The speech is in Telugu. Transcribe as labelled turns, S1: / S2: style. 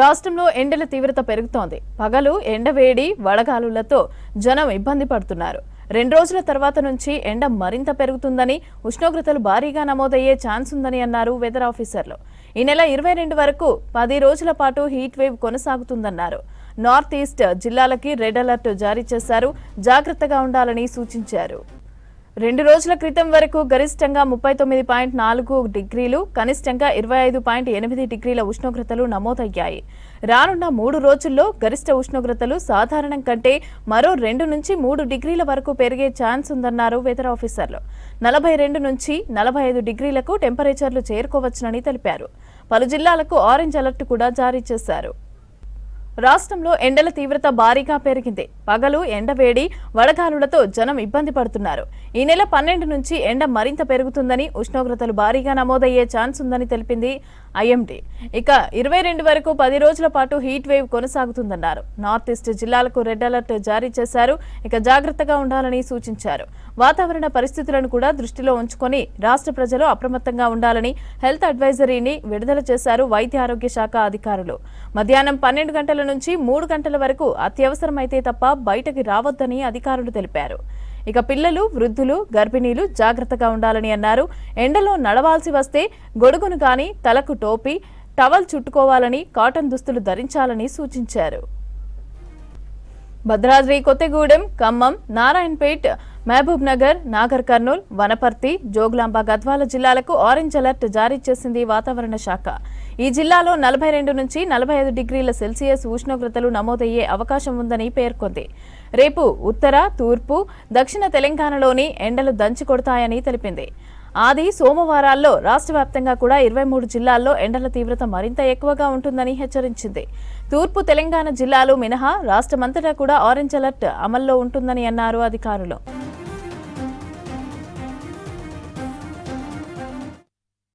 S1: రాష్ట్రంలో ఎండల తీవ్రత పెరుగుతోంది. పగలు ఎండవేడి వడగాలులతో జనం ఇబ్బంది పడుతున్నారు. 2 రోజుల తర్వాత నుంచి ఎండ మరింత పెరుగుతుందని, ఉష్ణోగ్రతలు భారీగా నమోదయ్యే ఛాన్స్ ఉందని అన్నారు వెదర్ ఆఫీసర్లు. ఈ నెల 22 వరకు 10 రోజుల పాటు హీట్ వేవ్ కొనసాగుతుందన్నారు. నార్త్ ఈస్ట్ జిల్లాలకి రెడ్ అలర్ట్ జారీ చేశారు. జాగ్రత్తగా ఉండాలని సూచించారు. 2 రోజుల క్రితం వరకు గరిష్టంగా 39.4 డిగ్రీలు, కనిష్టంగా 25.8 డిగ్రీల ఉష్ణోగ్రతలు నమోదయ్యాయి. రానున్న 3 రోజుల్లో గరిష్ట ఉష్ణోగ్రతలు సాధారణం కంటే మరో 2 నుంచి 3 డిగ్రీల వరకు పెరిగే ఛాన్స్ ఉందన్నారు వెదర్ ఆఫీసర్లు. 42 నుంచి 45 డిగ్రీలకు టెంపరేచర్లు చేరుకోవచ్చునని తెలిపారు. పలు జిల్లాలకు ఆరెంజ్ అలర్ట్ కూడా జారీ చేశారు. రాష్ట్రంలో ఎండల తీవ్రత భారీగా పెరిగింది. పగలు ఎండవేడి వడగాలులతో జనం ఇబ్బంది పడుతున్నారు. ఈ నెల 12 నుంచి ఎండ మరింత పెరుగుతుందని, ఉష్ణోగ్రతలు భారీగా నమోదయ్యే ఛాన్స్ ఉందని తెలిపింది ఐఎండీ. ఇక 22 వరకు 10 రోజుల పాటు హీట్ వేవ్ కొనసాగుతుందన్నారు. నార్త్ ఈస్ట్ జిల్లాలకు రెడ్ అలర్ట్ జారీ చేశారు. ఇక జాగ్రత్తగా ఉండాలని సూచించారు. వాతావరణ పరిస్థితులను కూడా దృష్టిలో ఉంచుకొని రాష్ట్ర ప్రజలు అప్రమత్తంగా ఉండాలని హెల్త్ అడ్వైజరీని విడుదల చేశారు వైద్య ఆరోగ్య శాఖ అధికారులు. మధ్యాహ్నం 12 గంటల నుంచి 3 గంటల వరకు అత్యవసరమైతే తప్ప బయటకి రావద్దని అధికారులు తెలిపారు. ఇక పిల్లలు, వృద్ధులు, గర్భిణీలు జాగ్రత్తగా ఉండాలని అన్నారు. ఎండలో నడవాల్సి వస్తే గొడుగును గాని, తలకు టోపీ, టవల్ చుట్టుకోవాలని, కాటన్ దుస్తులు ధరించాలని సూచించారు. భద్రాద్రి కొత్తగూడెం, ఖమ్మం, నారాయణపేట్, మహబూబ్ నగర్, నాగర్ కర్నూల్, వనపర్తి, జోగులాంబ, గద్వాల జిల్లాలకు ఆరెంజ్ అలర్ట్ జారీ చేసింది వాతావరణ శాఖ. ఈ జిల్లాలో 42 నుంచి 45 డిగ్రీల సెల్సియస్ ఉష్ణోగ్రతలు నమోదయ్యే అవకాశం ఉందని పేర్కొంది. రేపు ఉత్తర, తూర్పు, దక్షిణ తెలంగాణలోని ఎండలు దంచి కొడతాయని తెలిపింది. ఆది సోమవారాల్లో రాష్ట్ర వ్యాప్తంగా కూడా 23 జిల్లాల్లో ఎండల తీవ్రత మరింత ఎక్కువగా ఉంటుందని హెచ్చరించింది. తూర్పు తెలంగాణ జిల్లాలు మినహా రాష్ట్రమంతటా కూడా ఆరెంజ్ అలర్ట్ అమల్లో ఉంటుందని అన్నారు అధికారులు.